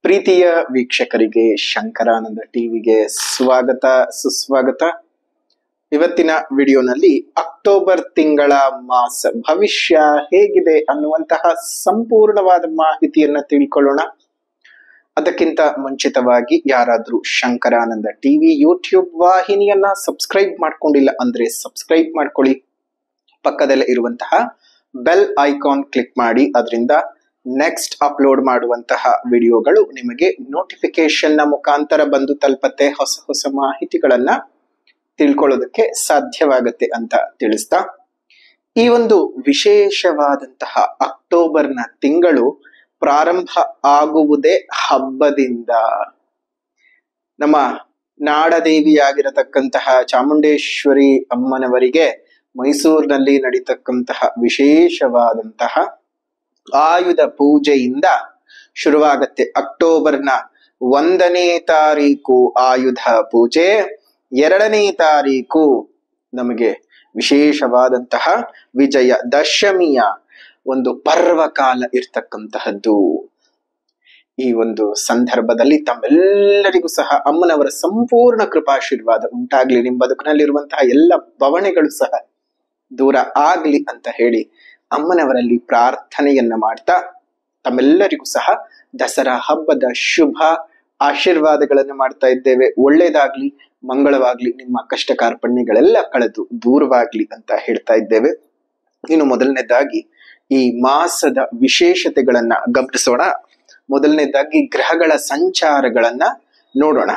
ಪ್ರೀತಿಯ ವೀಕ್ಷಕರಿಗೆ ಶಂಕರಾನಂದ ಟಿವಿಗೆ ಸ್ವಾಗತ ಸುಸ್ವಾಗತ. ಇವತ್ತಿನ ವಿಡಿಯೋನಲ್ಲಿ ಅಕ್ಟೋಬರ್ ತಿಂಗಳ ಮಾಸ ಭವಿಷ್ಯ ಹೇಗಿದೆ ಅನ್ನುವಂತಹ ಸಂಪೂರ್ಣವಾದ ಮಾಹಿತಿಯನ್ನ ತಿಳ್ಕೊಳ್ಳೋಣ. ಅದಕ್ಕಿಂತ ಮುಂಚಿತವಾಗಿ ಯಾರಾದ್ರೂ ಶಂಕರಾನಂದ ಟಿವಿ ಯೂಟ್ಯೂಬ್ ವಾಹಿನಿಯನ್ನ ಸಬ್ಸ್ಕ್ರೈಬ್ ಮಾಡ್ಕೊಂಡಿಲ್ಲ ಅಂದ್ರೆ ಸಬ್ಸ್ಕ್ರೈಬ್ ಮಾಡ್ಕೊಳ್ಳಿ. ಪಕ್ಕದಲ್ಲೇ ಇರುವಂತಹ ಬೆಲ್ ಐಕಾನ್ ಕ್ಲಿಕ್ ಮಾಡಿ. ಅದರಿಂದ ನೆಕ್ಸ್ಟ್ ಅಪ್ಲೋಡ್ ಮಾಡುವಂತಹ ವಿಡಿಯೋಗಳು ನಿಮಗೆ ನೋಟಿಫಿಕೇಶನ್ ನ ಮುಖಾಂತರ ಬಂದು ತಲುಪತ್ತೆ. ಹೊಸ ಹೊಸ ಮಾಹಿತಿಗಳನ್ನ ತಿಳ್ಕೊಳ್ಳೋದಕ್ಕೆ ಸಾಧ್ಯವಾಗುತ್ತೆ ಅಂತ ತಿಳಿಸ್ತಾ, ಈ ಒಂದು ವಿಶೇಷವಾದಂತಹ ಅಕ್ಟೋಬರ್ನ ತಿಂಗಳು ಪ್ರಾರಂಭ ಆಗುವುದೇ ಹಬ್ಬದಿಂದ. ನಮ್ಮ ನಾಡದೇವಿಯಾಗಿರತಕ್ಕಂತಹ ಚಾಮುಂಡೇಶ್ವರಿ ಅಮ್ಮನವರಿಗೆ ಮೈಸೂರಿನಲ್ಲಿ ನಡೀತಕ್ಕಂತಹ ವಿಶೇಷವಾದಂತಹ ಆಯುಧ ಪೂಜೆಯಿಂದ ಶುರುವಾಗತ್ತೆ. ಅಕ್ಟೋಬರ್ನ 1ನೇ ತಾರೀಕು ಆಯುಧ ಪೂಜೆ, 2ನೇ ತಾರೀಕು ನಮಗೆ ವಿಶೇಷವಾದಂತಹ ವಿಜಯ ದಶಮಿಯ ಒಂದು ಪರ್ವಕಾಲ ಇರ್ತಕ್ಕಂತಹದ್ದು. ಈ ಒಂದು ಸಂದರ್ಭದಲ್ಲಿ ತಮ್ಮೆಲ್ಲರಿಗೂ ಸಹ ಅಮ್ಮನವರ ಸಂಪೂರ್ಣ ಕೃಪಾಶೀರ್ವಾದ ಉಂಟಾಗ್ಲಿ, ನಿಮ್ಮ ಬದುಕಿನಲ್ಲಿರುವಂತಹ ಎಲ್ಲ ಬವಣೆಗಳು ಸಹ ದೂರ ಆಗ್ಲಿ ಅಂತ ಹೇಳಿ ಅಮ್ಮನವರಲ್ಲಿ ಪ್ರಾರ್ಥನೆಯನ್ನ ಮಾಡ್ತಾ, ತಮ್ಮೆಲ್ಲರಿಗೂ ಸಹ ದಸರಾ ಹಬ್ಬದ ಶುಭ ಆಶೀರ್ವಾದಗಳನ್ನು ಮಾಡ್ತಾ ಇದ್ದೇವೆ. ಒಳ್ಳೇದಾಗ್ಲಿ, ಮಂಗಳವಾಗ್ಲಿ, ನಿಮ್ಮ ಕಷ್ಟ ಕಾರ್ಪಣ್ಯಗಳೆಲ್ಲ ಕಳೆದು ದೂರವಾಗ್ಲಿ ಅಂತ ಹೇಳ್ತಾ ಇದ್ದೇವೆ. ಇನ್ನು ಮೊದಲನೇದಾಗಿ ಈ ಮಾಸದ ವಿಶೇಷತೆಗಳನ್ನ ಗಮನಿಸೋಣ. ಮೊದಲನೇದಾಗಿ ಗ್ರಹಗಳ ಸಂಚಾರಗಳನ್ನ ನೋಡೋಣ.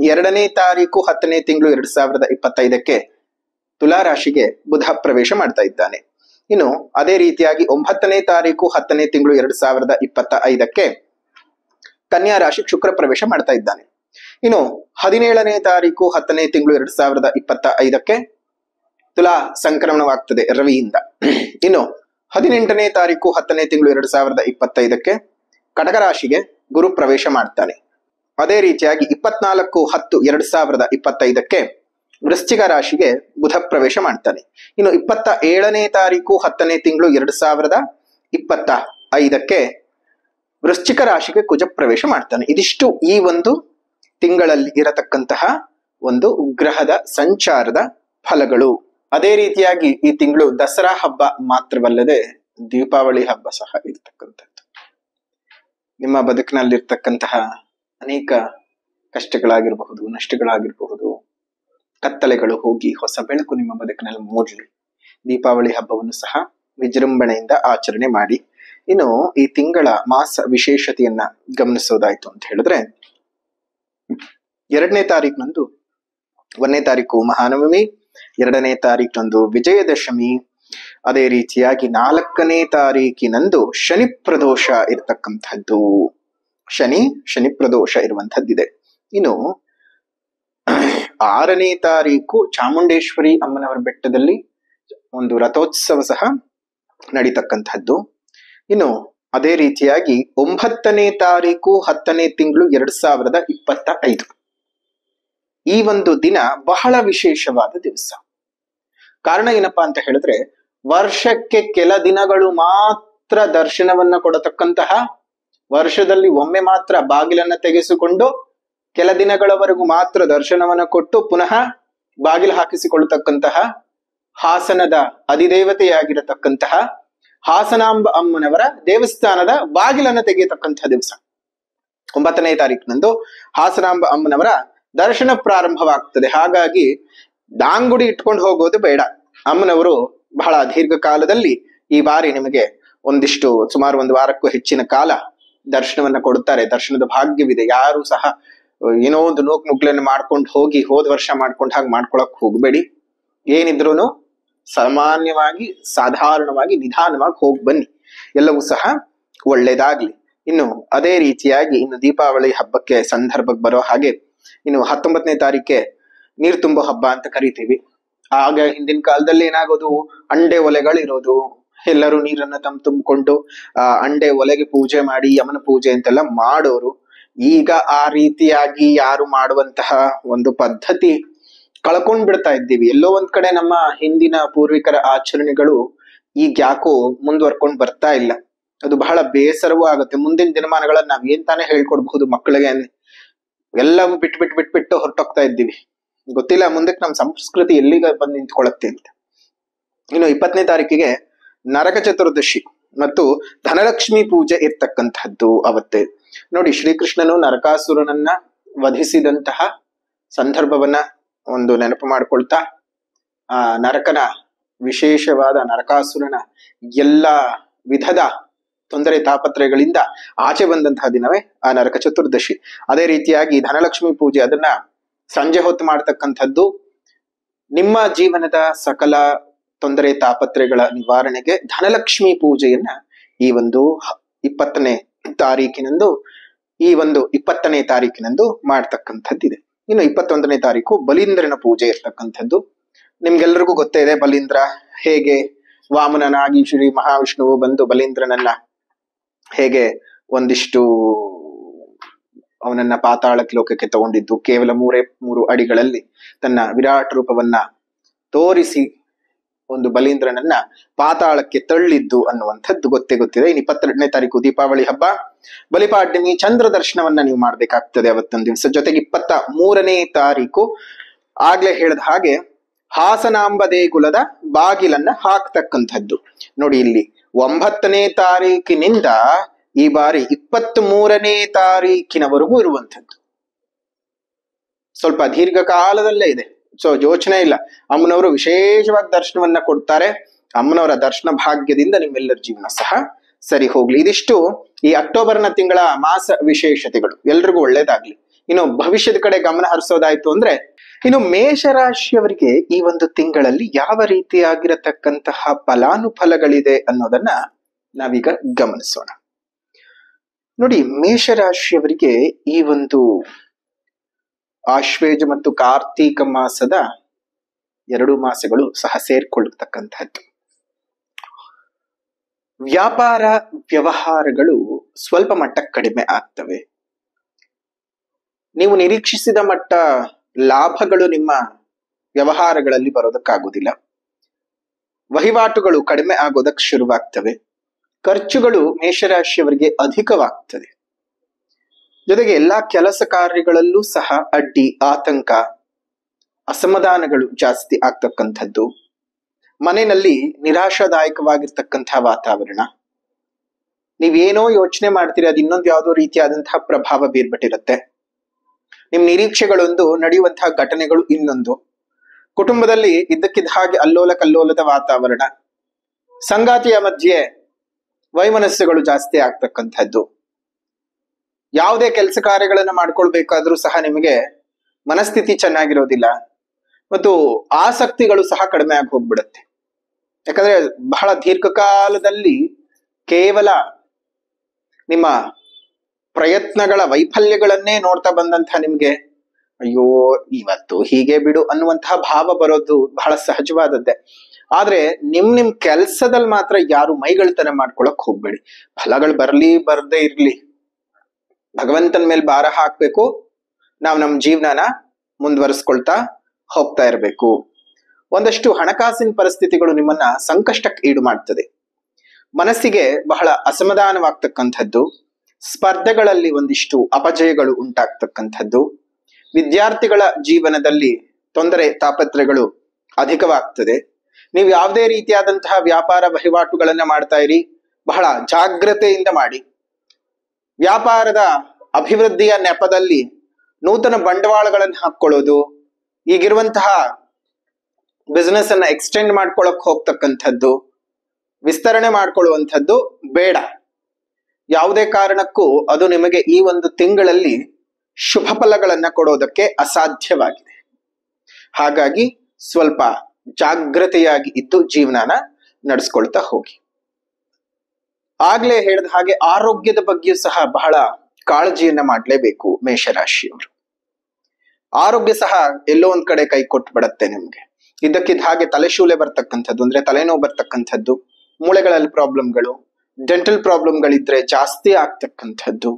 2ನೇ ತಾರೀಕು 10ನೇ ತಿಂಗಳು 2025 ತುಲಾ ರಾಶಿಗೆ ಬುಧ ಪ್ರವೇಶ ಮಾಡ್ತಾ ಇದ್ದಾನೆ. ಇನ್ನು ಅದೇ ರೀತಿಯಾಗಿ 9ನೇ ತಾರೀಕು 10ನೇ ತಿಂಗಳು 2025 ಕನ್ಯಾ ರಾಶಿ ಶುಕ್ರ ಪ್ರವೇಶ ಮಾಡ್ತಾ ಇದ್ದಾನೆ. ಇನ್ನು 17ನೇ ತಾರೀಕು 10ನೇ ತಿಂಗಳು 2025 ತುಲಾ ಸಂಕ್ರಮಣವಾಗ್ತದೆ ರವಿಯಿಂದ. ಇನ್ನು 18ನೇ ತಾರೀಕು 10ನೇ ತಿಂಗಳು 2025 ಕಟಕ ರಾಶಿಗೆ ಗುರು ಪ್ರವೇಶ ಮಾಡ್ತಾನೆ. ಅದೇ ರೀತಿಯಾಗಿ 24/10/2025 ವೃಶ್ಚಿಕ ರಾಶಿಗೆ ಬುಧ ಪ್ರವೇಶ ಮಾಡ್ತಾನೆ. ಇನ್ನು 27ನೇ ತಾರೀಕು 10ನೇ ತಿಂಗಳು 2025 ವೃಶ್ಚಿಕ ರಾಶಿಗೆ ಕುಜ ಪ್ರವೇಶ ಮಾಡ್ತಾನೆ. ಇದಿಷ್ಟು ಈ ಒಂದು ತಿಂಗಳಲ್ಲಿ ಇರತಕ್ಕಂತಹ ಒಂದು ಗ್ರಹದ ಸಂಚಾರದ ಫಲಗಳು. ಅದೇ ರೀತಿಯಾಗಿ ಈ ತಿಂಗಳು ದಸರಾ ಹಬ್ಬ ಮಾತ್ರವಲ್ಲದೆ ದೀಪಾವಳಿ ಹಬ್ಬ ಸಹ ಇರ್ತಕ್ಕಂಥದ್ದು. ನಿಮ್ಮ ಬದುಕಿನಲ್ಲಿರ್ತಕ್ಕಂತಹ ಅನೇಕ ಕಷ್ಟಗಳಾಗಿರಬಹುದು, ನಷ್ಟಗಳಾಗಿರಬಹುದು, ಕತ್ತಲೆಗಳು ಹೋಗಿ ಹೊಸ ಬೆಳಕು ನಿಮ್ಮ ಬದುಕಿನಲ್ಲಿ ಮೂಡಲಿ. ದೀಪಾವಳಿ ಹಬ್ಬವನ್ನು ಸಹ ವಿಜೃಂಭಣೆಯಿಂದ ಆಚರಣೆ ಮಾಡಿ. ಇನ್ನು ಈ ತಿಂಗಳ ಮಾಸ ವಿಶೇಷತೆಯನ್ನ ಗಮನಿಸೋದಾಯ್ತು ಅಂತ ಹೇಳಿದ್ರೆ, 2ನೇ ತಾರೀಕಿನಂದು 1ನೇ ತಾರೀಕು ಮಹಾನವಮಿ, 2ನೇ ತಾರೀಕಿನಂದು ವಿಜಯದಶಮಿ, ಅದೇ ರೀತಿಯಾಗಿ 4ನೇ ತಾರೀಕಿನಂದು ಶನಿ ಪ್ರದೋಷ ಇರತಕ್ಕಂಥದ್ದು. ಶನಿ ಪ್ರದೋಷ ಇರುವಂತಹದ್ದಿದೆ. ಇನ್ನು 6ನೇ ತಾರೀಕು ಚಾಮುಂಡೇಶ್ವರಿ ಅಮ್ಮನವರ ಬೆಟ್ಟದಲ್ಲಿ ಒಂದು ರಥೋತ್ಸವ ಸಹ ನಡೀತಕ್ಕಂಥದ್ದು. ಇನ್ನು ಅದೇ ರೀತಿಯಾಗಿ 9ನೇ ತಾರೀಕು 10ನೇ ತಿಂಗಳು 2025 ಈ ಒಂದು ದಿನ ಬಹಳ ವಿಶೇಷವಾದ ದಿವಸ. ಕಾರಣ ಏನಪ್ಪಾ ಅಂತ ಹೇಳಿದ್ರೆ, ವರ್ಷಕ್ಕೆ ಕೆಲ ದಿನಗಳು ಮಾತ್ರ ದರ್ಶನವನ್ನ ಕೊಡತಕ್ಕಂತಹ, ವರ್ಷದಲ್ಲಿ ಒಮ್ಮೆ ಮಾತ್ರ ಬಾಗಿಲನ್ನ ತೆಗೆಸಿಕೊಂಡು ಕೆಲ ದಿನಗಳವರೆಗೂ ಮಾತ್ರ ದರ್ಶನವನ್ನ ಕೊಟ್ಟು ಪುನಃ ಬಾಗಿಲು ಹಾಕಿಸಿಕೊಳ್ಳತಕ್ಕಂತಹ ಹಾಸನದ ಅಧಿದೇವತೆಯಾಗಿರತಕ್ಕಂತಹ ಹಾಸನಾಂಬ ಅಮ್ಮನವರ ದೇವಸ್ಥಾನದ ಬಾಗಿಲನ್ನ ತೆಗೆಯತಕ್ಕಂತಹ ದಿವಸ 9ನೇ ತಾರೀಕಿನಂದು ಹಾಸನಾಂಬ ಅಮ್ಮನವರ ದರ್ಶನ ಪ್ರಾರಂಭವಾಗ್ತದೆ. ಹಾಗಾಗಿ ದಾಂಗುಡಿ ಇಟ್ಕೊಂಡು ಹೋಗೋದು ಬೇಡ. ಅಮ್ಮನವರು ಬಹಳ ದೀರ್ಘಕಾಲದಲ್ಲಿ ಈ ಬಾರಿ ನಿಮಗೆ ಸುಮಾರು 1 ವಾರಕ್ಕೂ ಹೆಚ್ಚಿನ ಕಾಲ ದರ್ಶನವನ್ನ ಕೊಡುತ್ತಾರೆ. ದರ್ಶನದ ಭಾಗ್ಯವಿದೆ. ಯಾರು ಸಹ ಏನೋ ಒಂದು ನುಗ್ಲನ್ನು ಮಾಡ್ಕೊಂಡು ಹೋಗಿ ಹೋದ ವರ್ಷ ಮಾಡ್ಕೊಂಡು ಹಾಗೆ ಮಾಡ್ಕೊಳಕ್ ಹೋಗ್ಬೇಡಿ. ಏನಿದ್ರು ಸಾಮಾನ್ಯವಾಗಿ ಸಾಧಾರಣವಾಗಿ ನಿಧಾನವಾಗಿ ಹೋಗಿ ಬನ್ನಿ, ಎಲ್ಲವೂ ಸಹ ಒಳ್ಳೇದಾಗ್ಲಿ. ಇನ್ನು ಅದೇ ರೀತಿಯಾಗಿ ಇನ್ನು ದೀಪಾವಳಿ ಹಬ್ಬಕ್ಕೆ ಸಂದರ್ಭಕ್ಕೆ ಬರೋ ಹಾಗೆ ಇನ್ನು 19ನೇ ತಾರೀಕೆ ನೀರು ತುಂಬೋ ಹಬ್ಬ ಅಂತ ಕರಿತೀವಿ. ಆಗ ಹಿಂದಿನ ಕಾಲದಲ್ಲಿ ಏನಾಗೋದು, ಅಂಡೆ ಒಲೆಗಳಿರೋದು, ಎಲ್ಲರೂ ನೀರನ್ನ ತುಂಬಿಕೊಂಡು ಅಂಡೆ ಒಲೆಗೆ ಪೂಜೆ ಮಾಡಿ ಯಮನ ಪೂಜೆ ಅಂತೆಲ್ಲ ಮಾಡೋರು. ಈಗ ಆ ರೀತಿಯಾಗಿ ಯಾರು ಮಾಡುವಂತಹ ಒಂದು ಪದ್ಧತಿ ಕಳ್ಕೊಂಡ್ ಬಿಡ್ತಾ ಇದ್ದೀವಿ. ಎಲ್ಲೋ ಒಂದ್ ಕಡೆ ನಮ್ಮ ಹಿಂದಿನ ಪೂರ್ವಿಕರ ಆಚರಣೆಗಳು ಈಗ ಯಾಕೋ ಮುಂದುವರ್ಕೊಂಡು ಬರ್ತಾ ಇಲ್ಲ. ಅದು ಬಹಳ ಬೇಸರವೂ ಆಗುತ್ತೆ. ಮುಂದಿನ ದಿನಮಾನಗಳಲ್ಲಿ ನಾವ್ ಏನ್ ತಾನೇ ಹೇಳ್ಕೊಡ್ಬಹುದು ಮಕ್ಕಳಿಗೆ, ಎಲ್ಲವೂ ಬಿಟ್ಟು ಹೊರಟೋಗ್ತಾ ಇದ್ದೀವಿ. ಗೊತ್ತಿಲ್ಲ ಮುಂದಕ್ಕೆ ನಮ್ ಸಂಸ್ಕೃತಿ ಎಲ್ಲಿಗೆ ಬಂದು ನಿಂತ್ಕೊಳ್ಳುತ್ತೆ ಅಂತ. ಇನ್ನು 20ನೇ ತಾರೀಕಿಗೆ ನರಕ ಚತುರ್ದಶಿ ಮತ್ತು ಧನಲಕ್ಷ್ಮಿ ಪೂಜೆ ಇರ್ತಕ್ಕಂಥದ್ದು ಅವತ್ತೇ. ನೋಡಿ, ಶ್ರೀಕೃಷ್ಣನು ನರಕಾಸುರನನ್ನ ವಧಿಸಿದಂತಹ ಸಂದರ್ಭವನ್ನ ಒಂದು ನೆನಪು ಮಾಡ್ಕೊಳ್ತಾ, ಆ ನರಕನ ವಿಶೇಷವಾದ ನರಕಾಸುರನ ಎಲ್ಲ ವಿಧದ ತೊಂದರೆ ತಾಪತ್ರಯಗಳಿಂದ ಆಚೆ ಬಂದಂತಹ ದಿನವೇ ಆ ನರಕ ಚತುರ್ದಶಿ. ಅದೇ ರೀತಿಯಾಗಿ ಧನಲಕ್ಷ್ಮಿ ಪೂಜೆ, ಅದನ್ನ ಸಂಜೆ ಹೊತ್ತು ಮಾಡ್ತಕ್ಕಂಥದ್ದು. ನಿಮ್ಮ ಜೀವನದ ಸಕಲ ತೊಂದರೆ ತಾಪತ್ರಯಗಳ ನಿವಾರಣೆಗೆ ಧನಲಕ್ಷ್ಮಿ ಪೂಜೆಯನ್ನ ಈ ಒಂದು 20ನೇ ತಾರೀಕಿನಂದು ಮಾಡ್ತಕ್ಕಂಥದ್ದಿದೆ. ಇನ್ನು 21ನೇ ತಾರೀಕು ಬಲೀಂದ್ರನ ಪೂಜೆ ಇರ್ತಕ್ಕಂಥದ್ದು. ನಿಮ್ಗೆಲ್ರಿಗೂ ಗೊತ್ತೇ ಇದೆ ಬಲೀಂದ್ರ ಹೇಗೆ ವಾಮನನಾಗಿ ಶ್ರೀ ಮಹಾವಿಷ್ಣುವು ಬಂದು ಬಲೀಂದ್ರನನ್ನ ಹೇಗೆ ಒಂದಿಷ್ಟು ಅವನನ್ನ ಪಾತಾಳಕ್ಕೆ ಲೋಕಕ್ಕೆ ತಗೊಂಡಿದ್ದು, ಕೇವಲ 3 ಅಡಿಗಳಲ್ಲಿ ತನ್ನ ವಿರಾಟ್ ರೂಪವನ್ನ ತೋರಿಸಿ ಒಂದು ಬಲೀಂದ್ರನನ್ನ ಪಾತಾಳಕ್ಕೆ ತಳ್ಳಿದ್ದು ಅನ್ನುವಂಥದ್ದು ಗೊತ್ತಿದೆ. ಇನ್ನು 22ನೇ ತಾರೀಕು ದೀಪಾವಳಿ ಹಬ್ಬ, ಬಲಿಪಾಡ್ಯಮಿ, ಚಂದ್ರ ದರ್ಶನವನ್ನ ನೀವು ಮಾಡ್ಬೇಕಾಗ್ತದೆ ಅವತ್ತೊಂದು ದಿವಸ. ಜೊತೆಗೆ 23ನೇ ತಾರೀಕು ಆಗ್ಲೇ ಹೇಳಿದ ಹಾಗೆ ಹಾಸನಾಂಬ ದೇಗುಲದ ಬಾಗಿಲನ್ನ ಹಾಕ್ತಕ್ಕಂಥದ್ದು. ನೋಡಿ, ಇಲ್ಲಿ 9ನೇ ತಾರೀಕಿನಿಂದ ಈ ಬಾರಿ 23ನೇ ತಾರೀಕಿನವರೆಗೂ ಇರುವಂಥದ್ದು. ಸ್ವಲ್ಪ ದೀರ್ಘಕಾಲದಲ್ಲೇ ಇದೆ. ಸೊ ಯೋಚನೆ ಇಲ್ಲ. ಅಮ್ಮನವರು ವಿಶೇಷವಾಗಿ ದರ್ಶನವನ್ನ ಕೊಡ್ತಾರೆ. ಅಮ್ಮನವರ ದರ್ಶನ ಭಾಗ್ಯದಿಂದ ನಿಮ್ಮೆಲ್ಲರ ಜೀವನ ಸಹ ಸರಿ ಹೋಗ್ಲಿ. ಇದಿಷ್ಟು ಈ ಅಕ್ಟೋಬರ್ನ ತಿಂಗಳ ಮಾಸ ವಿಶೇಷತೆಗಳು. ಎಲ್ರಿಗೂ ಒಳ್ಳೇದಾಗ್ಲಿ. ಇನ್ನು ಭವಿಷ್ಯದ ಕಡೆ ಗಮನ ಹರಿಸೋದಾಯ್ತು ಅಂದ್ರೆ, ಇನ್ನು ಮೇಷರಾಶಿಯವರಿಗೆ ಈ ಒಂದು ತಿಂಗಳಲ್ಲಿ ಯಾವ ರೀತಿಯಾಗಿರತಕ್ಕಂತಹ ಫಲಾನುಫಲಗಳಿದೆ ಅನ್ನೋದನ್ನ ನಾವೀಗ ಗಮನಿಸೋಣ. ನೋಡಿ, ಮೇಷರಾಶಿಯವರಿಗೆ ಈ ಒಂದು ಆಶ್ವೇಜ ಮತ್ತು ಕಾರ್ತೀಕ ಮಾಸದ 2 ಮಾಸಗಳು ಸಹ ಸೇರ್ಕೊಳ್ಳತಕ್ಕಂಥದ್ದು. ವ್ಯಾಪಾರ ವ್ಯವಹಾರಗಳು ಸ್ವಲ್ಪ ಮಟ್ಟಕ್ಕೆ ಕಡಿಮೆ ಆಗ್ತವೆ. ನೀವು ನಿರೀಕ್ಷಿಸಿದ ಮಟ್ಟ ಲಾಭಗಳು ನಿಮ್ಮ ವ್ಯವಹಾರಗಳಲ್ಲಿ ಬರೋದಕ್ಕಾಗುವುದಿಲ್ಲ. ವಹಿವಾಟುಗಳು ಕಡಿಮೆ ಆಗೋದಕ್ಕೆ ಶುರುವಾಗ್ತವೆ. ಖರ್ಚುಗಳು ಮೇಷರಾಶಿಯವರಿಗೆ ಅಧಿಕವಾಗ್ತದೆ. ಜೊತೆಗೆ ಎಲ್ಲಾ ಕೆಲಸ ಕಾರ್ಯಗಳಲ್ಲೂ ಸಹ ಅಡ್ಡಿ, ಆತಂಕ, ಅಸಮಾಧಾನಗಳು ಜಾಸ್ತಿ ಆಗ್ತಕ್ಕಂಥದ್ದು. ಮನೆಯಲ್ಲಿ ನಿರಾಶಾದಾಯಕವಾಗಿರ್ತಕ್ಕಂತಹ ವಾತಾವರಣ. ನೀವೇನೋ ಯೋಚನೆ ಮಾಡ್ತೀರಿ, ಅದು ಇನ್ನೊಂದು ಯಾವುದೋ ರೀತಿಯಾದಂತಹ ಪ್ರಭಾವ ಬೀರ್ಬಿಟ್ಟಿರುತ್ತೆ. ನಿಮ್ ನಿರೀಕ್ಷೆಗಳೊಂದು, ನಡೆಯುವಂತಹ ಘಟನೆಗಳು ಇನ್ನೊಂದು. ಕುಟುಂಬದಲ್ಲಿ ಇದ್ದಕ್ಕಿದ್ದ ಹಾಗೆ ಅಲ್ಲೋಲ ಕಲ್ಲೋಲದ ವಾತಾವರಣ. ಸಂಗಾತಿಯ ಮಧ್ಯೆ ವೈಮನಸ್ಸುಗಳು ಜಾಸ್ತಿ ಆಗ್ತಕ್ಕಂಥದ್ದು. ಯಾವುದೇ ಕೆಲಸ ಕಾರ್ಯಗಳನ್ನ ಮಾಡ್ಕೊಳ್ಬೇಕಾದ್ರೂ ಸಹ ನಿಮಗೆ ಮನಸ್ಥಿತಿ ಚೆನ್ನಾಗಿರೋದಿಲ್ಲ ಮತ್ತು ಆಸಕ್ತಿಗಳು ಸಹ ಕಡಿಮೆ ಆಗಿ ಹೋಗ್ಬಿಡುತ್ತೆ. ಯಾಕಂದ್ರೆ ಬಹಳ ದೀರ್ಘಕಾಲದಲ್ಲಿ ಕೇವಲ ನಿಮ್ಮ ಪ್ರಯತ್ನಗಳ ವೈಫಲ್ಯಗಳನ್ನೇ ನೋಡ್ತಾ ಬಂದಂತಹ ನಿಮ್ಗೆ ಅಯ್ಯೋ ಇವತ್ತು ಹೀಗೆ ಬಿಡು ಅನ್ನುವಂತಹ ಭಾವ ಬರೋದು ಬಹಳ ಸಹಜವಾದದ್ದೇ. ಆದ್ರೆ ನಿಮ್ ಕೆಲ್ಸದಲ್ಲಿ ಮಾತ್ರ ಯಾರು ಮೈಗಳ್ತನ ಮಾಡ್ಕೊಳಕ್ ಹೋಗ್ಬೇಡಿ. ಫಲಗಳು ಬರ್ದೇ ಇರ್ಲಿ, ಭಗವಂತನ ಮೇಲೆ ಭಾರ ಹಾಕ್ಬೇಕು. ನಾವು ನಮ್ಮ ಜೀವನನ ಮುಂದುವರಿಸ್ಕೊಳ್ತಾ ಹೋಗ್ತಾ ಇರಬೇಕು. ಒಂದಷ್ಟು ಹಣಕಾಸಿನ ಪರಿಸ್ಥಿತಿಗಳು ನಿಮ್ಮನ್ನ ಸಂಕಷ್ಟಕ್ಕೆ ಈಡು ಮಾಡ್ತದೆ. ಮನಸ್ಸಿಗೆ ಬಹಳ ಅಸಮಾಧಾನವಾಗ್ತಕ್ಕಂಥದ್ದು. ಸ್ಪರ್ಧೆಗಳಲ್ಲಿ ಒಂದಿಷ್ಟು ಅಪಜಯಗಳು ಉಂಟಾಗ್ತಕ್ಕಂಥದ್ದು. ವಿದ್ಯಾರ್ಥಿಗಳ ಜೀವನದಲ್ಲಿ ತೊಂದರೆ ತಾಪತ್ರಗಳು ಅಧಿಕವಾಗ್ತದೆ. ನೀವು ಯಾವುದೇ ರೀತಿಯಾದಂತಹ ವ್ಯಾಪಾರ ವಹಿವಾಟುಗಳನ್ನ ಮಾಡ್ತಾ ಇರಿ, ಬಹಳ ಜಾಗ್ರತೆಯಿಂದ ಮಾಡಿ. ವ್ಯಾಪಾರದ ಅಭಿವೃದ್ಧಿಯ ನೆಪದಲ್ಲಿ ನೂತನ ಬಂಡವಾಳಗಳನ್ನು ಹಾಕೊಳ್ಳೋದು, ಈಗಿರುವಂತಹ ಬಿಸ್ನೆಸ್ ಅನ್ನ ಎಕ್ಸ್ಟೆಂಡ್ ಮಾಡ್ಕೊಳಕ್ ಹೋಗ್ತಕ್ಕಂಥದ್ದು, ವಿಸ್ತರಣೆ ಮಾಡ್ಕೊಳ್ಳುವಂಥದ್ದು ಬೇಡ. ಯಾವುದೇ ಕಾರಣಕ್ಕೂ ಅದು ನಿಮಗೆ ಈ ಒಂದು ತಿಂಗಳಲ್ಲಿ ಶುಭ ಫಲಗಳನ್ನ ಕೊಡೋದಕ್ಕೆ ಅಸಾಧ್ಯವಾಗಿದೆ. ಹಾಗಾಗಿ ಸ್ವಲ್ಪ ಜಾಗ್ರತೆಯಾಗಿ ಇದ್ದು ಜೀವನನ ನಡೆಸ್ಕೊಳ್ತಾ ಹೋಗಿ. ಆಗ್ಲೇ ಹೇಳಿದ ಹಾಗೆ ಆರೋಗ್ಯದ ಬಗ್ಗೆಯೂ ಸಹ ಬಹಳ ಕಾಳಜಿಯನ್ನ ಮಾಡಲೇಬೇಕು ಮೇಷರಾಶಿಯವರು. ಆರೋಗ್ಯ ಸಹ ಎಲ್ಲೋ ಒಂದ್ ಕಡೆ ಕೈ ಕೊಟ್ಟು ಬಿಡತ್ತೆ ನಿಮ್ಗೆ. ಇದ್ದಕ್ಕಿದ್ದ ಹಾಗೆ ತಲೆಶೂಲೆ ಬರ್ತಕ್ಕಂಥದ್ದು, ಅಂದ್ರೆ ತಲೆನೋವು ಬರ್ತಕ್ಕಂಥದ್ದು, ಮೂಳೆಗಳಲ್ಲಿ ಪ್ರಾಬ್ಲಮ್ಗಳು, ಡೆಂಟಲ್ ಪ್ರಾಬ್ಲಮ್ಗಳಿದ್ರೆ ಜಾಸ್ತಿ ಆಗ್ತಕ್ಕಂಥದ್ದು,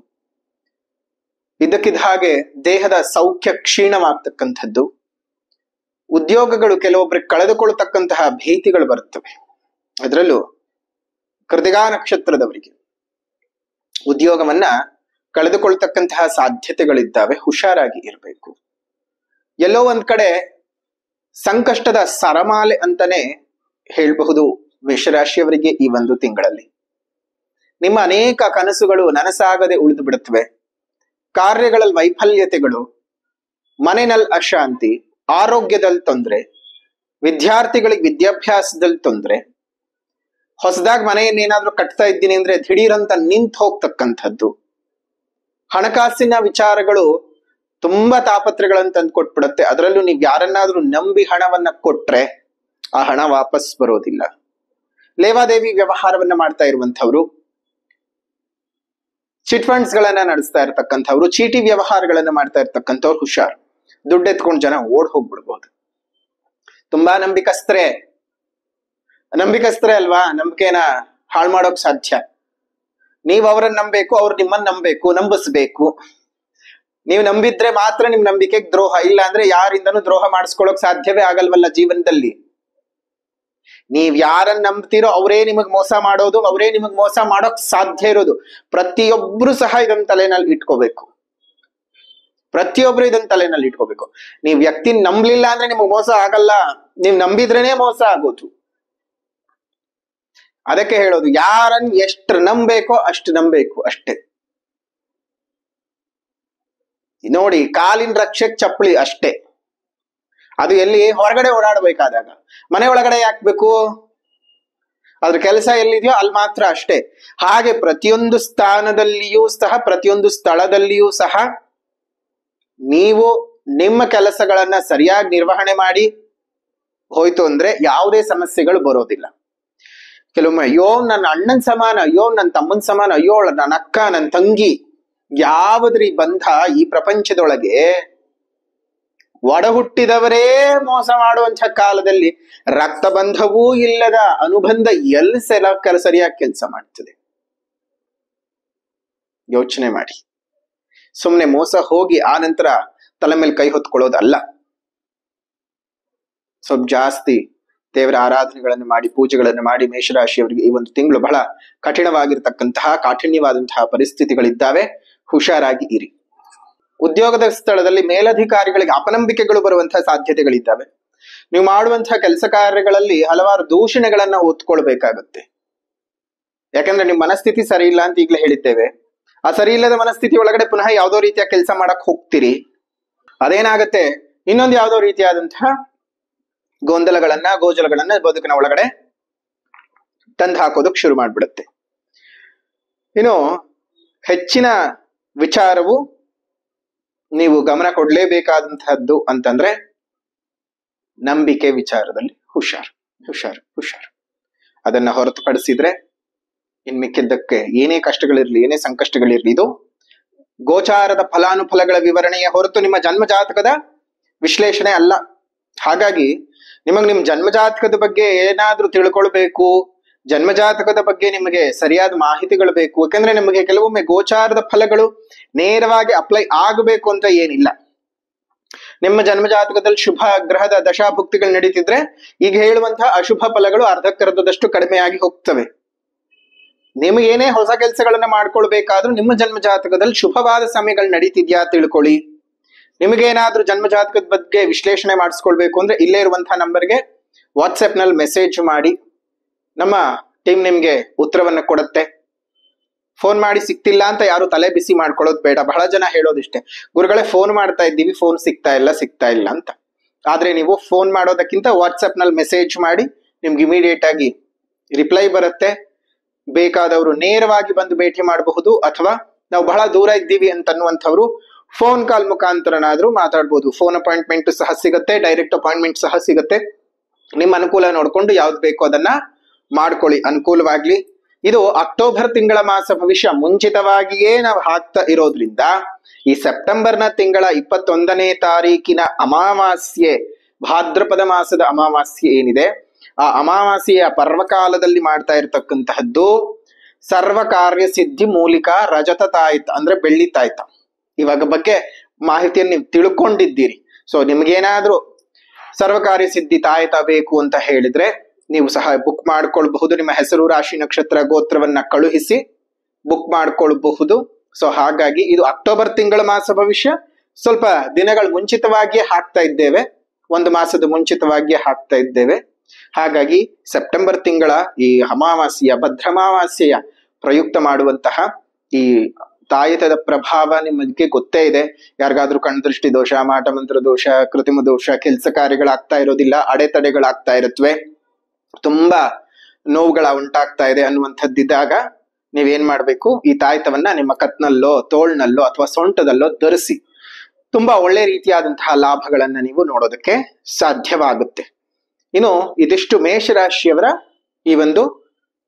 ಇದ್ದಕ್ಕಿದ್ದ ಹಾಗೆ ದೇಹದ ಸೌಖ್ಯ ಕ್ಷೀಣವಾಗ್ತಕ್ಕಂಥದ್ದು, ಉದ್ಯೋಗಗಳು ಕೆಲವೊಬ್ಬರಿಗೆ ಕಳೆದುಕೊಳ್ತಕ್ಕಂತಹ ಭೀತಿಗಳು ಬರುತ್ತವೆ. ಅದರಲ್ಲೂ ಕೃತಿಗಾ ನಕ್ಷತ್ರದವರಿಗೆ ಉದ್ಯೋಗವನ್ನ ಕಳೆದುಕೊಳ್ತಕ್ಕಂತಹ ಸಾಧ್ಯತೆಗಳಿದ್ದಾವೆ. ಹುಷಾರಾಗಿ ಇರಬೇಕು. ಎಲ್ಲೋ ಒಂದ್ ಕಡೆ ಸಂಕಷ್ಟದ ಸರಮಾಲೆ ಅಂತಾನೆ ಹೇಳಬಹುದು ಮೇಷರಾಶಿಯವರಿಗೆ ಈ ಒಂದು ತಿಂಗಳಲ್ಲಿ. ನಿಮ್ಮ ಅನೇಕ ಕನಸುಗಳು ನನಸಾಗದೆ ಉಳಿದು ಬಿಡುತ್ತವೆ. ಕಾರ್ಯಗಳಲ್ಲಿ ವೈಫಲ್ಯತೆಗಳು, ಮನೆಯಲ್ಲಿ ಅಶಾಂತಿ, ಆರೋಗ್ಯದಲ್ಲಿ ತೊಂದರೆ, ವಿದ್ಯಾರ್ಥಿಗಳಿಗೆ ವಿದ್ಯಾಭ್ಯಾಸದಲ್ಲಿ ತೊಂದರೆ, ಹೊಸದಾಗಿ ಮನೆಯನ್ನೇನಾದ್ರೂ ಕಟ್ತಾ ಇದ್ದೀನಿ ಅಂದ್ರೆ ದಿಢೀರಂತ ನಿಂತು ಹೋಗ್ತಕ್ಕಂಥದ್ದು, ಹಣಕಾಸಿನ ವಿಚಾರಗಳು ತುಂಬಾ ತಾಪತ್ರೆಗಳನ್ನು ತಂದು ಕೊಟ್ಬಿಡುತ್ತೆ. ಅದರಲ್ಲೂ ನೀವು ಯಾರನ್ನಾದ್ರೂ ನಂಬಿ ಹಣವನ್ನ ಕೊಟ್ರೆ ಆ ಹಣ ವಾಪಸ್ ಬರೋದಿಲ್ಲ. ಲೇವಾದೇವಿ ವ್ಯವಹಾರವನ್ನ ಮಾಡ್ತಾ ಇರುವಂತವ್ರು, ಚಿಟ್ ಫಂಡ್ಸ್ ಗಳನ್ನ ನಡೆಸ್ತಾ ಇರ್ತಕ್ಕಂಥವ್ರು, ಚೀಟಿ ವ್ಯವಹಾರಗಳನ್ನ ಮಾಡ್ತಾ ಇರ್ತಕ್ಕಂಥವ್ರು ಹುಷಾರ್. ದುಡ್ಡು ಎತ್ಕೊಂಡು ಜನ ಓಡ್ ಹೋಗ್ಬಿಡ್ಬೋದು. ತುಂಬಾ ನಂಬಿಕಸ್ತ್ರೆ ಅಲ್ವಾ, ನಂಬಿಕೆನ ಹಾಳು ಮಾಡೋಕ್ ಸಾಧ್ಯ. ನೀವ್ ಅವ್ರನ್ನ ನಂಬಬೇಕು, ಅವ್ರು ನಿಮ್ಮನ್ನ ನಂಬಬೇಕು, ನಂಬಿಸ್ಬೇಕು. ನೀವು ನಂಬಿದ್ರೆ ಮಾತ್ರ ನಿಮ್ ನಂಬಿಕೆಗೆ ದ್ರೋಹ, ಇಲ್ಲ ಅಂದ್ರೆ ಯಾರಿಂದನೂ ದ್ರೋಹ ಮಾಡಿಸ್ಕೊಳಕ್ ಸಾಧ್ಯವೇ ಆಗಲ್ವಲ್ಲ ಜೀವನದಲ್ಲಿ. ನೀವ್ ಯಾರನ್ನ ನಂಬ್ತೀರೋ ಅವರೇ ನಿಮಗ್ ಮೋಸ ಮಾಡೋದು, ಅವರೇ ನಿಮಗ್ ಮೋಸ ಮಾಡೋಕ್ ಸಾಧ್ಯ ಇರೋದು. ಪ್ರತಿಯೊಬ್ರು ಸಹ ಇದನ್ನ ತಲೆನಲ್ಲಿ ಇಟ್ಕೋಬೇಕು. ನೀವ್ ವ್ಯಕ್ತಿ ನಂಬ್ಲಿಲ್ಲ ಅಂದ್ರೆ ನಿಮಗ್ ಮೋಸ ಆಗಲ್ಲ, ನೀವ್ ನಂಬಿದ್ರೇನೆ ಮೋಸ ಆಗೋದು. ಅದಕ್ಕೆ ಹೇಳೋದು, ಯಾರನ್ನ ಎಷ್ಟು ನಂಬೇಕೋ ಅಷ್ಟು ನಂಬೇಕು ಅಷ್ಟೇ. ನೋಡಿ, ಕಾಲಿನ ರಕ್ಷಕ್ ಚಪ್ಪಲಿ ಅಷ್ಟೇ. ಅದು ಎಲ್ಲಿ ಹೊರಗಡೆ ಓಡಾಡ್ಬೇಕಾದಾಗ. ಮನೆ ಒಳಗಡೆ ಯಾಕ್ಬೇಕು? ಅದ್ರ ಕೆಲಸ ಎಲ್ಲಿದೆಯೋ ಅಲ್ಲಿ ಮಾತ್ರ ಅಷ್ಟೇ. ಹಾಗೆ ಪ್ರತಿಯೊಂದು ಸ್ಥಾನದಲ್ಲಿಯೂ ಸಹ, ಪ್ರತಿಯೊಂದು ಸ್ಥಳದಲ್ಲಿಯೂ ಸಹ ನೀವು ನಿಮ್ಮ ಕೆಲಸಗಳನ್ನ ಸರಿಯಾಗಿ ನಿರ್ವಹಣೆ ಮಾಡಿ ಹೋಯ್ತು ಅಂದ್ರೆ ಯಾವುದೇ ಸಮಸ್ಯೆಗಳು ಬರೋದಿಲ್ಲ. ಕೆಲವೊಮ್ಮೆ ಅಯ್ಯೋ ನನ್ನ ಅಣ್ಣನ್ ಸಮಾನ, ಅಯ್ಯೋ ನನ್ನ ತಮ್ಮನ್ ಸಮಾನ, ಅಯ್ಯೋ ನನ್ನ ಅಕ್ಕ, ನನ್ನ ತಂಗಿ, ಯಾವುದ್ರಿ ಬಂಧ ಈ ಪ್ರಪಂಚದೊಳಗೆ ಒಡ ಹುಟ್ಟಿದವರೇ ಮೋಸ ಮಾಡುವಂತ ಕಾಲದಲ್ಲಿ ರಕ್ತ ಬಂಧವೂ ಇಲ್ಲದ ಅನುಬಂಧ ಎಲ್ಲಿ ಸರಿಯಾಗಿ ಕೆಲಸ ಮಾಡ್ತದೆ? ಯೋಚನೆ ಮಾಡಿ. ಸುಮ್ನೆ ಮೋಸ ಹೋಗಿ ಆ ನಂತರ ತಲೆ ಮೇಲೆ ಕೈ ಹೊತ್ಕೊಳ್ಳೋದಲ್ಲ. ಸ್ವಲ್ಪ ಜಾಸ್ತಿ ದೇವರ ಆರಾಧನೆಗಳನ್ನು ಮಾಡಿ, ಪೂಜೆಗಳನ್ನು ಮಾಡಿ ಮೇಷರಾಶಿಯವರಿಗೆ ಈ ಒಂದು ತಿಂಗಳು ಬಹಳ ಕಾಠಿಣ್ಯವಾದಂತಹ ಪರಿಸ್ಥಿತಿಗಳಿದ್ದಾವೆ. ಹುಷಾರಾಗಿ ಇರಿ. ಉದ್ಯೋಗದ ಸ್ಥಳದಲ್ಲಿ ಮೇಲಧಿಕಾರಿಗಳಿಗೆ ಅಪನಂಬಿಕೆಗಳು ಬರುವಂತಹ ಸಾಧ್ಯತೆಗಳಿದ್ದಾವೆ. ನೀವು ಮಾಡುವಂತಹ ಕೆಲಸ ಕಾರ್ಯಗಳಲ್ಲಿ ಹಲವಾರು ದೂಷಣೆಗಳನ್ನ ಹೊತ್ಕೊಳ್ಬೇಕಾಗತ್ತೆ. ಯಾಕಂದ್ರೆ ನಿಮ್ ಮನಸ್ಥಿತಿ ಸರಿ ಇಲ್ಲ ಅಂತ ಈಗಲೇ ಹೇಳಿದ್ದೇವೆ. ಆ ಸರಿ ಇಲ್ಲದ ಮನಸ್ಥಿತಿ ಒಳಗಡೆ ಪುನಃ ಯಾವ್ದೋ ರೀತಿಯ ಕೆಲಸ ಮಾಡಕ್ ಹೋಗ್ತೀರಿ. ಅದೇನಾಗತ್ತೆ, ಇನ್ನೊಂದು ಯಾವ್ದೋ ರೀತಿಯಾದಂತಹ ಗೊಂದಲಗಳನ್ನ, ಗೋಜಲಗಳನ್ನ ಬದುಕಿನ ಒಳಗಡೆ ತಂದು ಹಾಕೋದಕ್ ಶುರು ಮಾಡ್ಬಿಡುತ್ತೆ. ಇನ್ನು ಹೆಚ್ಚಿನ ವಿಚಾರವು ನೀವು ಗಮನ ಕೊಡ್ಲೇಬೇಕಾದಂತಹದ್ದು ಅಂತಂದ್ರೆ ನಂಬಿಕೆ ವಿಚಾರದಲ್ಲಿ ಹುಷಾರ್. ಅದನ್ನ ಹೊರತುಪಡಿಸಿದ್ರೆ ಇನ್ ಮಿಕ್ಕಿದ್ದಕ್ಕೆ ಏನೇ ಕಷ್ಟಗಳಿರ್ಲಿ, ಏನೇ ಸಂಕಷ್ಟಗಳಿರ್ಲಿ, ಇದು ಗೋಚಾರದ ಫಲಾನುಫಲಗಳ ವಿವರಣೆಯ ಹೊರತು ನಿಮ್ಮ ಜನ್ಮ ಜಾತಕದ ವಿಶ್ಲೇಷಣೆ ಅಲ್ಲ. ಹಾಗಾಗಿ ನಿಮಗ್ ನಿಮ್ ಜನ್ಮ ಜಾತಕದ ಬಗ್ಗೆ ಏನಾದ್ರೂ ತಿಳ್ಕೊಳ್ಬೇಕು, ಜನ್ಮಜಾತಕದ ಬಗ್ಗೆ ನಿಮಗೆ ಸರಿಯಾದ ಮಾಹಿತಿಗಳು ಬೇಕು. ಯಾಕಂದ್ರೆ ನಿಮಗೆ ಕೆಲವೊಮ್ಮೆ ಗೋಚಾರದ ಫಲಗಳು ನೇರವಾಗಿ ಅಪ್ಲೈ ಆಗಬೇಕು ಅಂತ ಏನಿಲ್ಲ. ನಿಮ್ಮ ಜನ್ಮಜಾತಕದಲ್ಲಿ ಶುಭ ಗ್ರಹದ ದಶಾಭುಕ್ತಿಗಳು ನಡೀತಿದ್ರೆ ಈಗ ಹೇಳುವಂತಹ ಅಶುಭ ಫಲಗಳು ಅರ್ಧಕ್ಕರ್ಧದಷ್ಟು ಕಡಿಮೆಯಾಗಿ ಹೋಗ್ತವೆ. ನಿಮಗೇನೇ ಹೊಸ ಕೆಲಸಗಳನ್ನ ಮಾಡ್ಕೊಳ್ಬೇಕಾದ್ರೂ ನಿಮ್ಮ ಜನ್ಮಜಾತಕದಲ್ಲಿ ಶುಭವಾದ ಸಮಯಗಳು ನಡೀತಿದ್ಯಾ ತಿಳ್ಕೊಳ್ಳಿ. ನಿಮಗೇನಾದ್ರೂ ಜನ್ಮಜಾತಕದ ಬಗ್ಗೆ ವಿಶ್ಲೇಷಣೆ ಮಾಡಿಸ್ಕೊಳ್ಬೇಕು ಅಂದ್ರೆ ಇಲ್ಲೇ ಇರುವಂತಹ ನಂಬರ್ಗೆ ವಾಟ್ಸ್ಆಪ್ ನಲ್ಲಿ ಮೆಸೇಜ್ ಮಾಡಿ, ನಮ್ಮ ಟೀಮ್ ನಿಮ್ಗೆ ಉತ್ತರವನ್ನ ಕೊಡುತ್ತೆ. ಫೋನ್ ಮಾಡಿ ಸಿಕ್ತಿಲ್ಲ ಅಂತ ಯಾರು ತಲೆ ಬಿಸಿ ಮಾಡ್ಕೊಳ್ಳೋದು ಬೇಡ. ಬಹಳ ಜನ ಹೇಳೋದಿಷ್ಟೇ, ಗುರುಗಳೇ ಫೋನ್ ಮಾಡ್ತಾ ಇದ್ದೀವಿ, ಫೋನ್ ಸಿಗ್ತಾ ಇಲ್ಲ ಅಂತ. ಆದ್ರೆ ನೀವು ಫೋನ್ ಮಾಡೋದಕ್ಕಿಂತ ವಾಟ್ಸ್ಆಪ್ ನಲ್ಲಿ ಮೆಸೇಜ್ ಮಾಡಿ, ನಿಮ್ಗೆ ಇಮಿಡಿಯೇಟ್ ಆಗಿ ರಿಪ್ಲೈ ಬರುತ್ತೆ. ಬೇಕಾದವರು ನೇರವಾಗಿ ಬಂದು ಭೇಟಿ ಮಾಡಬಹುದು, ಅಥವಾ ನಾವು ಬಹಳ ದೂರ ಇದ್ದೀವಿ ಅಂತನ್ನುವಂಥವ್ರು ಫೋನ್ ಕಾಲ್ ಮುಖಾಂತರನಾದ್ರೂ ಮಾತಾಡ್ಬೋದು. ಫೋನ್ ಅಪಾಯಿಂಟ್ಮೆಂಟ್ ಸಹ ಸಿಗುತ್ತೆ, ಡೈರೆಕ್ಟ್ ಅಪಾಯಿಂಟ್ಮೆಂಟ್ ಸಹ ಸಿಗುತ್ತೆ. ನಿಮ್ಮ ಅನುಕೂಲ ನೋಡ್ಕೊಂಡು ಯಾವ್ದು ಬೇಕೋ ಅದನ್ನ ಮಾಡ್ಕೊಳ್ಳಿ, ಅನುಕೂಲವಾಗ್ಲಿ. ಇದು ಅಕ್ಟೋಬರ್ ತಿಂಗಳ ಮಾಸ ಭವಿಷ್ಯ ಮುಂಚಿತವಾಗಿಯೇ ನಾವು ಹಾಕ್ತಾ ಇರೋದ್ರಿಂದ ಈ ಸೆಪ್ಟೆಂಬರ್ನ ತಿಂಗಳ 21ನೇ ತಾರೀಕಿನ ಅಮಾವಾಸ್ಯೆ, ಭಾದ್ರಪದ ಮಾಸದ ಅಮಾವಾಸ್ಯೆ ಏನಿದೆ, ಆ ಅಮಾವಾಸ್ಯೆಯ ಪರ್ವಕಾಲದಲ್ಲಿ ಮಾಡ್ತಾ ಇರತಕ್ಕಂತಹದ್ದು ಸರ್ವ ಕಾರ್ಯ ಸಿದ್ಧಿ ಮೂಲಿಕ ರಜತ ತಾಯ್ತ, ಅಂದ್ರೆ ಬೆಳ್ಳಿ ತಾಯ್ತ. ಇವಾಗ ಬಗ್ಗೆ ಮಾಹಿತಿಯನ್ನು ನೀವು ತಿಳ್ಕೊಂಡಿದ್ದೀರಿ. ಸೊ ನಿಮ್ಗೇನಾದ್ರೂ ಸರ್ವಕಾರ್ಯ ಸಿದ್ಧಿ ತಾಯ್ತ ಬೇಕು ಅಂತ ಹೇಳಿದ್ರೆ ನೀವು ಸಹ ಬುಕ್ ಮಾಡ್ಕೊಳ್ಬಹುದು. ನಿಮ್ಮ ಹೆಸರು, ರಾಶಿ, ನಕ್ಷತ್ರ, ಗೋತ್ರವನ್ನ ಕಳುಹಿಸಿ ಬುಕ್ ಮಾಡ್ಕೊಳ್ಬಹುದು. ಸೊ ಹಾಗಾಗಿ ಇದು ಅಕ್ಟೋಬರ್ ತಿಂಗಳ ಮಾಸ ಭವಿಷ್ಯ. ಸ್ವಲ್ಪ ದಿನಗಳ ಮುಂಚಿತವಾಗಿಯೇ ಹಾಕ್ತಾ ಇದ್ದೇವೆ, ಒಂದು ಮಾಸದ ಮುಂಚಿತವಾಗಿಯೇ ಹಾಕ್ತಾ ಇದ್ದೇವೆ. ಹಾಗಾಗಿ ಸೆಪ್ಟೆಂಬರ್ ತಿಂಗಳ ಈ ಅಮಾವಾಸ್ಯೆಯ ಭದ್ರಮಾವಾಸ್ಯೆಯ ಪ್ರಯುಕ್ತ ಮಾಡುವಂತಹ ಈ ತಾಯತದ ಪ್ರಭಾವ ನಿಮಗೆ ಗೊತ್ತೇ ಇದೆ. ಯಾರಿಗಾದ್ರೂ ಕಣ್ದೃಷ್ಟಿ ದೋಷ, ಮಾಟಮಂತ್ರ ದೋಷ, ಕೃತಿಮ ದೋಷ, ಕೆಲಸ ಕಾರ್ಯಗಳಾಗ್ತಾ ಇರೋದಿಲ್ಲ, ಅಡೆತಡೆಗಳಾಗ್ತಾ ಇರುತ್ತವೆ, ತುಂಬಾ ನೋವುಗಳ ಉಂಟಾಗ್ತಾ ಇದೆ ಅನ್ನುವಂಥದ್ದಿದ್ದಾಗ ನೀವೇನ್ ಮಾಡ್ಬೇಕು, ಈ ತಾಯ್ತವನ್ನ ನಿಮ್ಮ ಕತ್ನಲ್ಲೋ ತೋಳ್ನಲ್ಲೋ ಅಥವಾ ಸೊಂಟದಲ್ಲೋ ಧರಿಸಿ ತುಂಬಾ ಒಳ್ಳೆ ರೀತಿಯಾದಂತಹ ಲಾಭಗಳನ್ನ ನೀವು ನೋಡೋದಕ್ಕೆ ಸಾಧ್ಯವಾಗುತ್ತೆ. ಇನ್ನು ಇದಿಷ್ಟು ಮೇಷರಾಶಿಯವರ ಈ ಒಂದು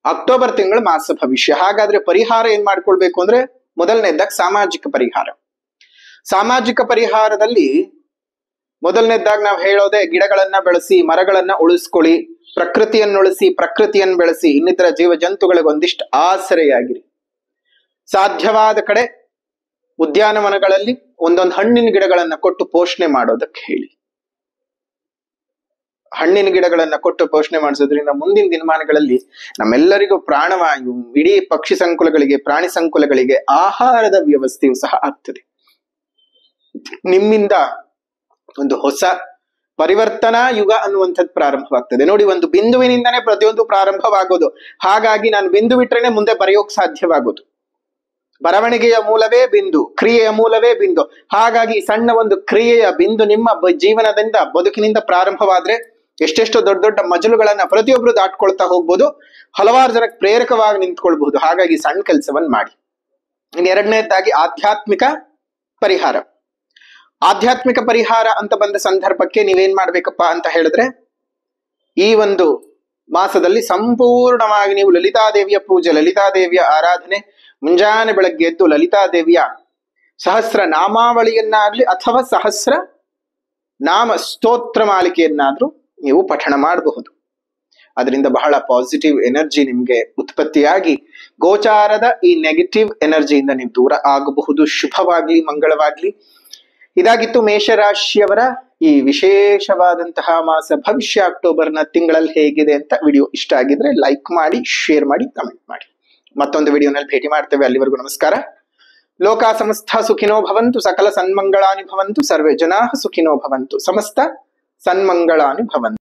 ಅಕ್ಟೋಬರ್ ತಿಂಗಳ ಮಾಸ ಭವಿಷ್ಯ. ಹಾಗಾದ್ರೆ ಪರಿಹಾರ ಏನ್ ಮಾಡ್ಕೊಳ್ಬೇಕು ಅಂದ್ರೆ, ಮೊದಲನೇದಾಗಿ ಸಾಮಾಜಿಕ ಪರಿಹಾರ. ಸಾಮಾಜಿಕ ಪರಿಹಾರದಲ್ಲಿ ಮೊದಲನೇದಾಗಿ ನಾವು ಹೇಳೋದೆ, ಗಿಡಗಳನ್ನ ಬೆಳೆಸಿ, ಮರಗಳನ್ನ ಉಳಿಸ್ಕೊಳ್ಳಿ, ಪ್ರಕೃತಿಯನ್ನು ಉಳಿಸಿ, ಪ್ರಕೃತಿಯನ್ನು ಬೆಳೆಸಿ, ಇನ್ನಿತರ ಜೀವ ಜಂತುಗಳಿಗೆ ಒಂದಿಷ್ಟು ಆಸರೆಯಾಗಿರಿ. ಸಾಧ್ಯವಾದ ಕಡೆ ಉದ್ಯಾನವನಗಳಲ್ಲಿ ಒಂದೊಂದು ಹಣ್ಣಿನ ಗಿಡಗಳನ್ನ ಕೊಟ್ಟು ಪೋಷಣೆ ಮಾಡೋದಕ್ಕೆ ಹೇಳಿ. ಹಣ್ಣಿನ ಗಿಡಗಳನ್ನ ಕೊಟ್ಟು ಪೋಷಣೆ ಮಾಡಿಸೋದ್ರಿಂದ ಮುಂದಿನ ದಿನಮಾನಗಳಲ್ಲಿ ನಮ್ಮೆಲ್ಲರಿಗೂ ಪ್ರಾಣವಾಯು, ಇಡೀ ಪಕ್ಷಿ ಸಂಕುಲಗಳಿಗೆ, ಪ್ರಾಣಿ ಸಂಕುಲಗಳಿಗೆ ಆಹಾರದ ವ್ಯವಸ್ಥೆಯು ಸಹ ಆಗ್ತದೆ. ನಿಮ್ಮಿಂದ ಒಂದು ಹೊಸ ಪರಿವರ್ತನಾ ಯುಗ ಅನ್ನುವಂಥದ್ದು ಪ್ರಾರಂಭವಾಗ್ತದೆ. ನೋಡಿ, ಒಂದು ಬಿಂದುವಿನಿಂದನೇ ಪ್ರತಿಯೊಂದು ಪ್ರಾರಂಭವಾಗೋದು. ಹಾಗಾಗಿ ನಾನು ಬಿಂದು ಬಿಟ್ರೇನೆ ಮುಂದೆ ಬರೆಯೋಕ್ ಸಾಧ್ಯವಾಗೋದು. ಬರವಣಿಗೆಯ ಮೂಲವೇ ಬಿಂದು, ಕ್ರಿಯೆಯ ಮೂಲವೇ ಬಿಂದು. ಹಾಗಾಗಿ ಸಣ್ಣ ಒಂದು ಕ್ರಿಯೆಯ ಬಿಂದು ನಿಮ್ಮ ಜೀವನದಿಂದ, ಬದುಕಿನಿಂದ ಪ್ರಾರಂಭವಾದ್ರೆ ಎಷ್ಟೆಷ್ಟೋ ದೊಡ್ಡ ದೊಡ್ಡ ಮಜಲುಗಳನ್ನ ಪ್ರತಿಯೊಬ್ರು ದಾಟ್ಕೊಳ್ತಾ ಹೋಗ್ಬೋದು, ಹಲವಾರು ಜನಕ್ಕೆ ಪ್ರೇರಕವಾಗಿ ನಿಂತ್ಕೊಳ್ಬಹುದು. ಹಾಗಾಗಿ ಸಣ್ಣ ಕೆಲಸವನ್ನ ಮಾಡಿ. ಇನ್ನು ಎರಡನೇದಾಗಿ ಆಧ್ಯಾತ್ಮಿಕ ಪರಿಹಾರ. ಆಧ್ಯಾತ್ಮಿಕ ಪರಿಹಾರ ಅಂತ ಬಂದ ಸಂದರ್ಭಕ್ಕೆ ನೀವೇನ್ ಮಾಡ್ಬೇಕಪ್ಪ ಅಂತ ಹೇಳಿದ್ರೆ, ಈ ಒಂದು ಮಾಸದಲ್ಲಿ ಸಂಪೂರ್ಣವಾಗಿ ನೀವು ಲಲಿತಾದೇವಿಯ ಪೂಜೆ, ಲಲಿತಾದೇವಿಯ ಆರಾಧನೆ, ಮುಂಜಾನೆ ಬೆಳಗ್ಗೆ ಎದ್ದು ಲಲಿತಾದೇವಿಯ ಸಹಸ್ರ ನಾಮಾವಳಿಯನ್ನಾಗ್ಲಿ ಅಥವಾ ಸಹಸ್ರ ನಾಮ ಸ್ತೋತ್ರ ಮಾಲಿಕೆಯನ್ನಾದ್ರೂ ನೀವು ಪಠಣ ಮಾಡಬಹುದು. ಅದರಿಂದ ಬಹಳ ಪಾಸಿಟಿವ್ ಎನರ್ಜಿ ನಿಮ್ಗೆ ಉತ್ಪತ್ತಿಯಾಗಿ ಗೋಚಾರದ ಈ ನೆಗೆಟಿವ್ ಎನರ್ಜಿಯಿಂದ ನೀವು ದೂರ ಆಗಬಹುದು. ಶುಭವಾಗ್ಲಿ, ಮಂಗಳವಾಗ್ಲಿ. ಇದಾಗಿತ್ತು ಮೇಷರಾಶಿಯವರ ಈ ವಿಶೇಷವಾದಂತಹ ಮಾಸ ಭವಿಷ್ಯ. ಅಕ್ಟೋಬರ್ನ ತಿಂಗಳಲ್ಲಿ ಹೇಗಿದೆ ಅಂತ ವಿಡಿಯೋ ಇಷ್ಟ ಆಗಿದ್ರೆ ಲೈಕ್ ಮಾಡಿ, ಶೇರ್ ಮಾಡಿ, ಕಮೆಂಟ್ ಮಾಡಿ. ಮತ್ತೊಂದು ವಿಡಿಯೋನಲ್ಲಿ ಭೇಟಿ ಮಾಡ್ತೇವೆ. ಅಲ್ಲಿವರೆಗೂ ನಮಸ್ಕಾರ. ಲೋಕ ಸಮಸ್ತ ಸುಖಿನೋ ಭವಂತು, ಸಕಲ ಸನ್ಮಂಗಳಾನಿ ಭವಂತು, ಸರ್ವೇ ಜನಾಃ ಸುಖಿನೋ ಭವಂತು, ಸಮಸ್ತ ಸನ್ಮಂಗಳಾನಿ ಭವಂತು.